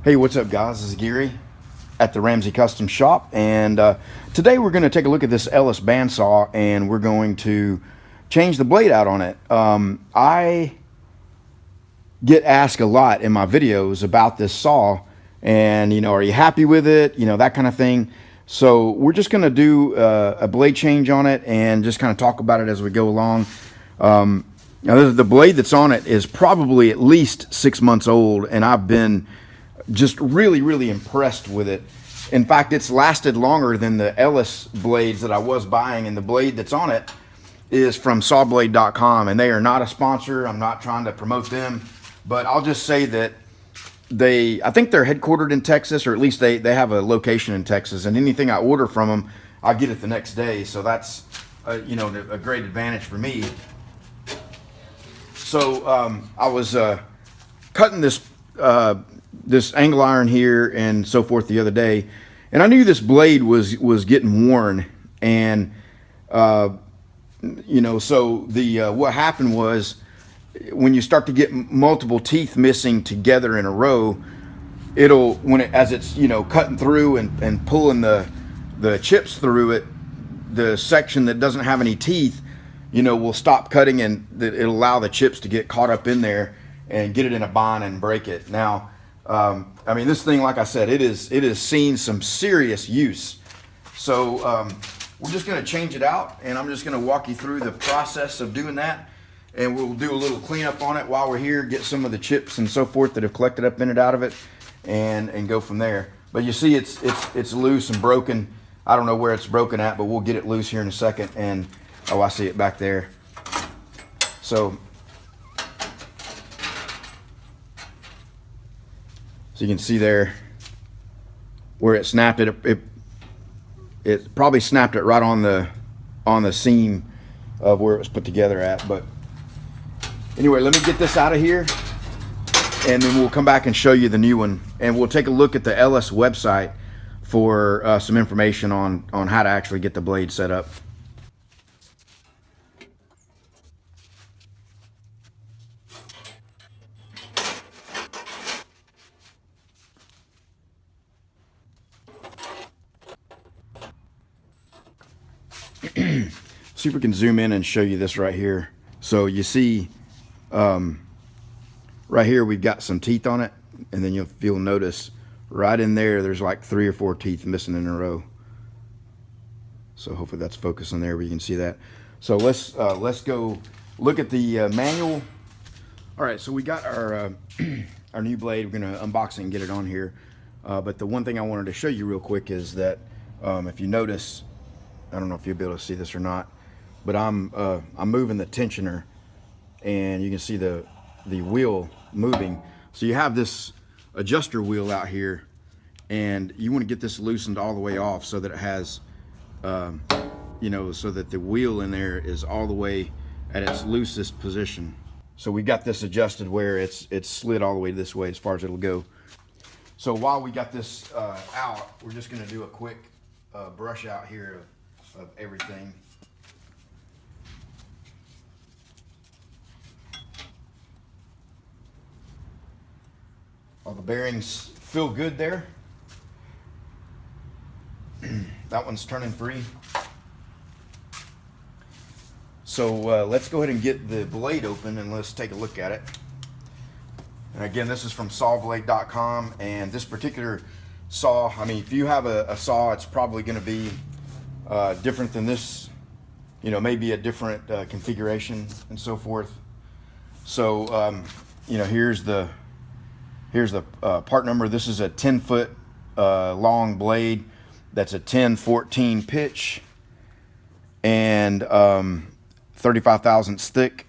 Hey, what's up, guys? This is Gary at the Ramsey Custom Shop, and today we're going to take a look at this Ellis bandsaw, and we're going to change the blade out on it. I get asked a lot in my videos about this saw, and are you happy with it? That kind of thing. So we're just going to do a blade change on it and just kind of talk about it as we go along. Now, the blade that's on it is probably at least 6 months old, and I've been just really impressed with it. In fact, it's lasted longer than the Ellis blades that I was buying, and the blade that's on it is from sawblade.com, and they are not a sponsor. I'm not trying to promote them, but I'll just say that I think they're headquartered in Texas, or at least they have a location in Texas, and anything I order from them, I get it the next day. So that's a great advantage for me. So I was cutting this angle iron here and so forth the other day, and I knew this blade was getting worn, and so what happened was, when you start to get multiple teeth missing together in a row, as it's cutting through and pulling the chips through it, the section that doesn't have any teeth will stop cutting, and it'll allow the chips to get caught up in there and get it in a bind and break it. Now, I mean, this thing, like I said, it has seen some serious use. So we're just going to change it out, and I'm just going to walk you through the process of doing that, and we'll do a little cleanup on it while we're here, get some of the chips and so forth that have collected up in it out of it, and go from there. But you see, it's loose and broken. I don't know where it's broken at, but we'll get it loose here in a second. And oh, I see it back there. So you can see there where it snapped it. It probably snapped it right on the seam of where it was put together at. But anyway, let me get this out of here, and then we'll come back and show you the new one, and we'll take a look at the Ellis website for some information on how to actually get the blade set up. See if we can zoom in and show you this right here. So you see right here we've got some teeth on it, and then you'll notice right in there's like 3 or 4 teeth missing in a row. So hopefully that's focusing there where you can see that. So let's go look at the manual. All right, so we got our our new blade. We're gonna unbox it and get it on here. But the one thing I wanted to show you real quick is that if you notice, I don't know if you'll be able to see this or not, but I'm moving the tensioner, and you can see the wheel moving. So you have this adjuster wheel out here, and you want to get this loosened all the way off so that it has, so that the wheel in there is all the way at its loosest position. So we got this adjusted where it's slid all the way this way as far as it'll go. So while we got this out, we're just going to do a quick brush out here of everything. All the bearings feel good there. That one's turning free. So let's go ahead and get the blade open, and let's take a look at it. And again, this is from sawblade.com, and this particular saw, I mean, if you have a saw, it's probably going to be different than this, maybe a different configuration and so forth. So here's the part number. This is a 10-foot long blade. That's a 10-14 pitch, and 35 thousandths thick,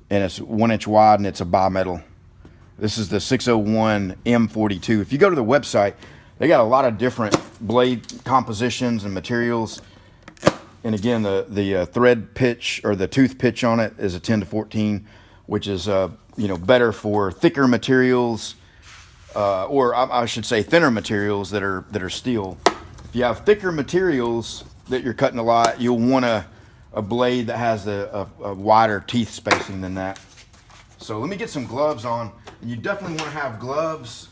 and it's 1 inch wide, and it's a bimetal. This is the 601 M42. If you go to the website, they got a lot of different blade compositions and materials. And again, the thread pitch, or the tooth pitch on it, is a 10-14, which is better for thicker materials, or I should say thinner materials that are steel. If you have thicker materials that you're cutting a lot, you'll want a blade that has a wider teeth spacing than that. So let me get some gloves on. And you definitely want to have gloves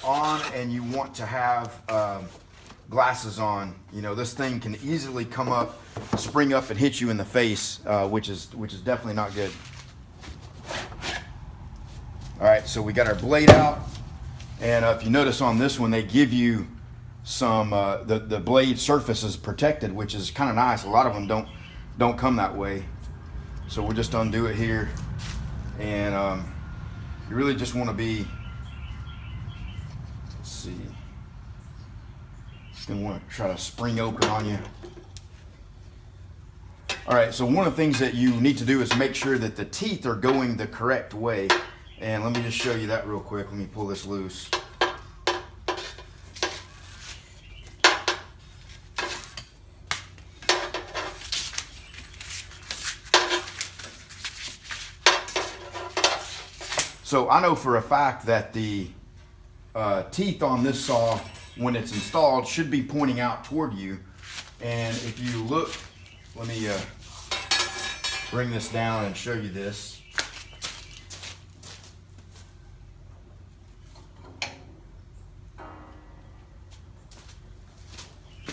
on, and you want to have glasses on. You know, this thing can easily come up, spring up, and hit you in the face, which is definitely not good. All right, so we got our blade out, and if you notice on this one, they give you some the blade surface is protected, which is kind of nice. A lot of them don't come that way, so we'll just undo it here, and you really just want to be, let's see, just gonna want to try to spring open on you. All right, so one of the things that you need to do is make sure that the teeth are going the correct way. And let me just show you that real quick. Let me pull this loose. So I know for a fact that the teeth on this saw, when it's installed, should be pointing out toward you. And if you look, let me bring this down and show you this.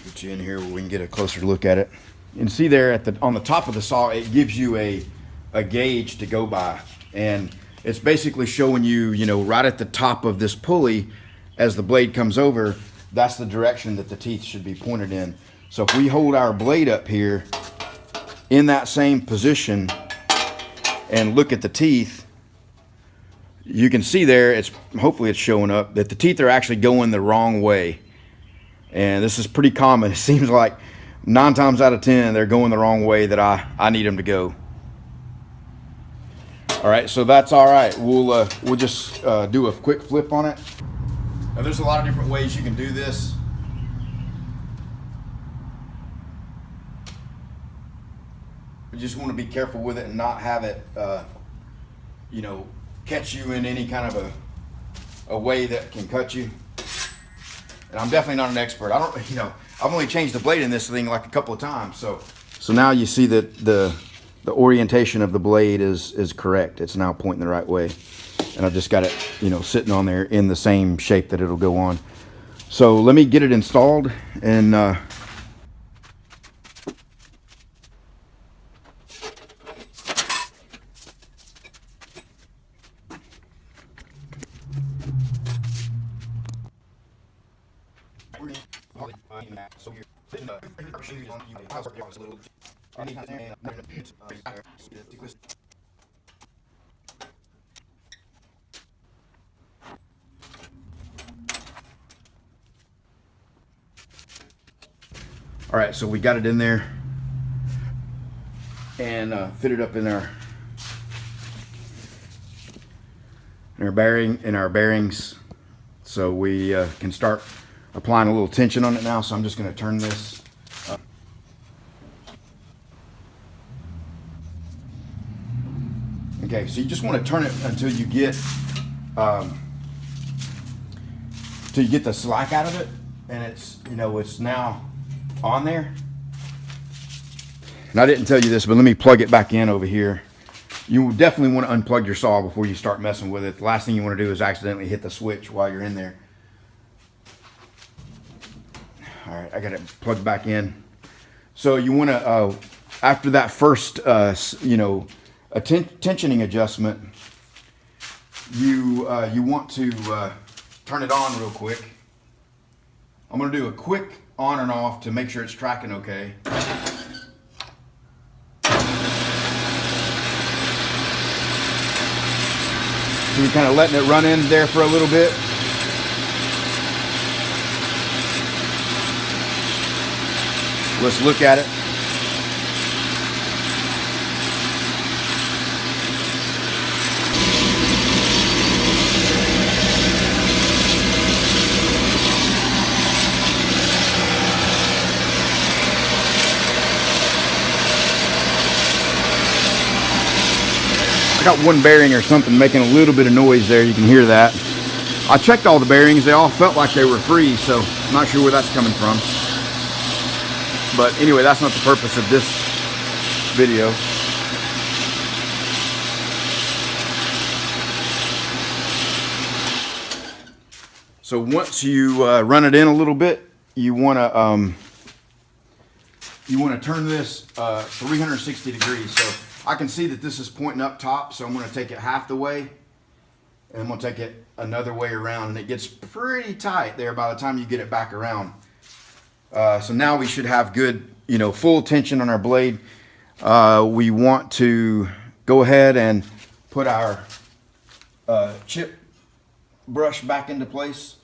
Get you in here where we can get a closer look at it. You can see there on the top of the saw, it gives you a gauge to go by, and it's basically showing you, you know, right at the top of this pulley, as the blade comes over, that's the direction that the teeth should be pointed in. So if we hold our blade up here in that same position and look at the teeth, you can see there, hopefully it's showing up, that the teeth are actually going the wrong way. And this is pretty common. It seems like 9 times out of 10, they're going the wrong way that I need them to go. All right, so that's all right. We'll just do a quick flip on it. Now, there's a lot of different ways you can do this. You just want to be careful with it and not have it, you know, catch you in any kind of a way that can cut you. And I'm definitely not an expert. I've only changed the blade in this thing like a couple of times. So now you see that the orientation of the blade is correct. It's now pointing the right way. And I've just got it, you know, sitting on there in the same shape that it'll go on. So let me get it installed and all right, so we got it in there and fit it up in our bearings, so we can start applying a little tension on it now. So I'm just going to turn this up. Okay, so you just want to turn it until you get the slack out of it, and it's now on there. And I didn't tell you this, but let me plug it back in over here. You definitely want to unplug your saw before you start messing with it. The last thing you want to do is accidentally hit the switch while you're in there. All right, I got it plugged back in. So you want to, after that first, tensioning adjustment, you want to turn it on real quick. I'm going to do a quick on and off to make sure it's tracking okay. So you're kind of letting it run in there for a little bit. Let's look at it. I got one bearing or something making a little bit of noise there. You can hear that. I checked all the bearings. They all felt like they were free, so I'm not sure where that's coming from. But anyway, that's not the purpose of this video. So once you run it in a little bit, you want to turn this 360 degrees. So I can see that this is pointing up top, so I'm going to take it half the way, and I'm going to take it another way around, and it gets pretty tight there by the time you get it back around. So now we should have good, full tension on our blade. We want to go ahead and put our chip brush back into place.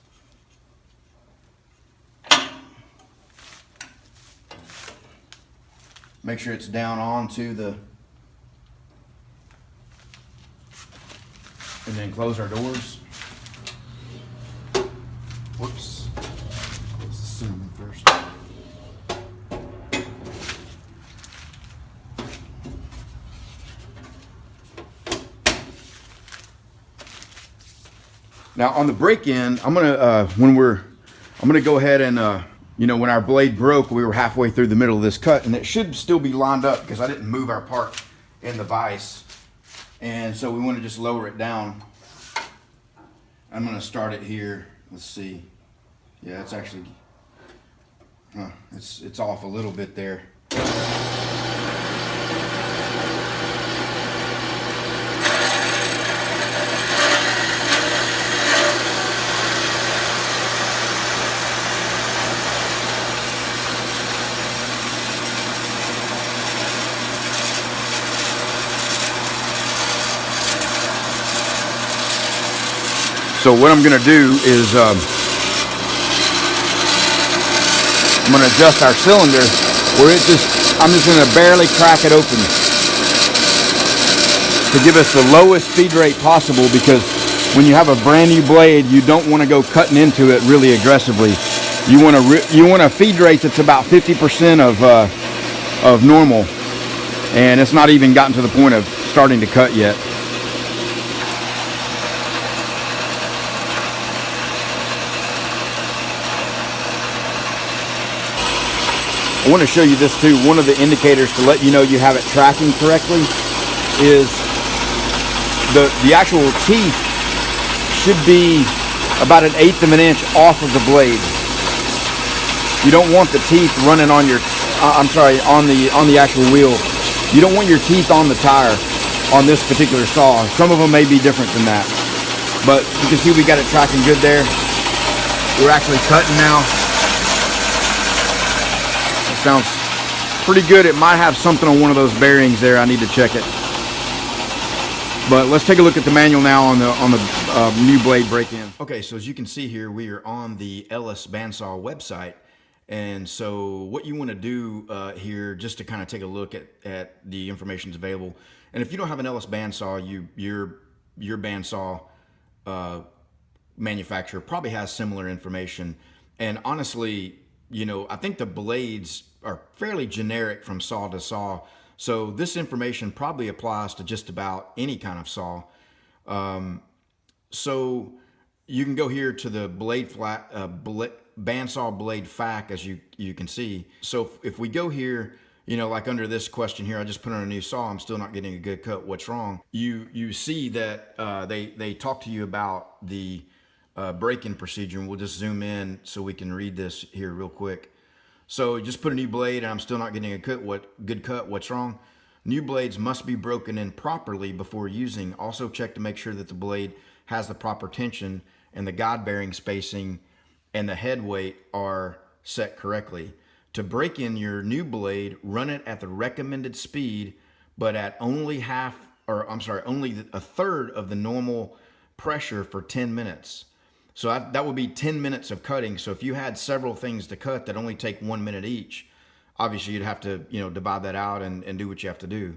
Make sure it's down onto the, and then close our doors. Whoops. Close the cinnamon first. Now on the break-in, I'm gonna go ahead and when our blade broke, we were halfway through the middle of this cut, and it should still be lined up because I didn't move our part in the vise, and so we want to just lower it down. I'm gonna start it here. Let's see. Yeah, it's actually it's off a little bit there. So what I'm going to do is I'm going to adjust our cylinder where I'm just going to barely crack it open to give us the lowest feed rate possible, because when you have a brand new blade, you don't want to go cutting into it really aggressively. You want a feed rate that's about 50% of normal, and it's not even gotten to the point of starting to cut yet. I want to show you this too. One of the indicators to let you know you have it tracking correctly is the actual teeth should be about 1/8 of an inch off of the blade. You don't want the teeth running on your, on the actual wheel. You don't want your teeth on the tire on this particular saw. Some of them may be different than that, but you can see we got it tracking good there. We're actually cutting now. Sounds pretty good. It might have something on one of those bearings there. I need to check it. But let's take a look at the manual now on the new blade break-in. Okay, so as you can see here, we are on the Ellis Bandsaw website. And so what you want to do here, just to kind of take a look at the information that's available. And if you don't have an Ellis bandsaw, your bandsaw manufacturer probably has similar information. And honestly, I think the blades are fairly generic from saw to saw. So this information probably applies to just about any kind of saw. So you can go here to the bandsaw blade FAQ, as you can see. So if we go here, like under this question here, I just put on a new saw, I'm still not getting a good cut, what's wrong? You see that they talk to you about the break-in procedure, and we'll just zoom in so we can read this here real quick. So just put a new blade and I'm still not getting a good cut, what's wrong? New blades must be broken in properly before using. Also check to make sure that the blade has the proper tension and the guide bearing spacing and the head weight are set correctly. To break in your new blade, run it at the recommended speed, but at only only a third of the normal pressure for 10 minutes. So that would be 10 minutes of cutting. So if you had several things to cut that only take 1 minute each, obviously you'd have to, divide that out and do what you have to do.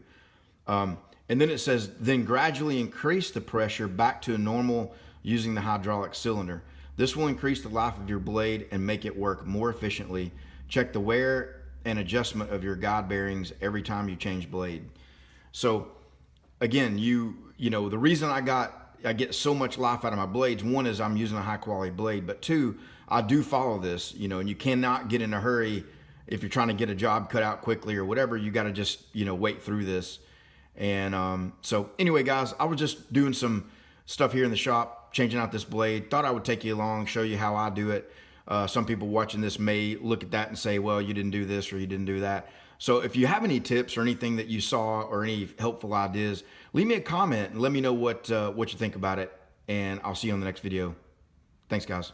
And then it says, then gradually increase the pressure back to a normal using the hydraulic cylinder. This will increase the life of your blade and make it work more efficiently. Check the wear and adjustment of your guide bearings every time you change blade. So again, the reason I get so much life out of my blades, one is I'm using a high quality blade, but two, I do follow this, and you cannot get in a hurry if you're trying to get a job cut out quickly or whatever. You got to just, wait through this. And so anyway, guys, I was just doing some stuff here in the shop. changing out this blade. Thought I would take you along, show you how I do it. Some people watching this may look at that and say, well, you didn't do this or you didn't do that. So if you have any tips or anything that you saw or any helpful ideas, leave me a comment and let me know what you think about it. And I'll see you on the next video. Thanks, guys.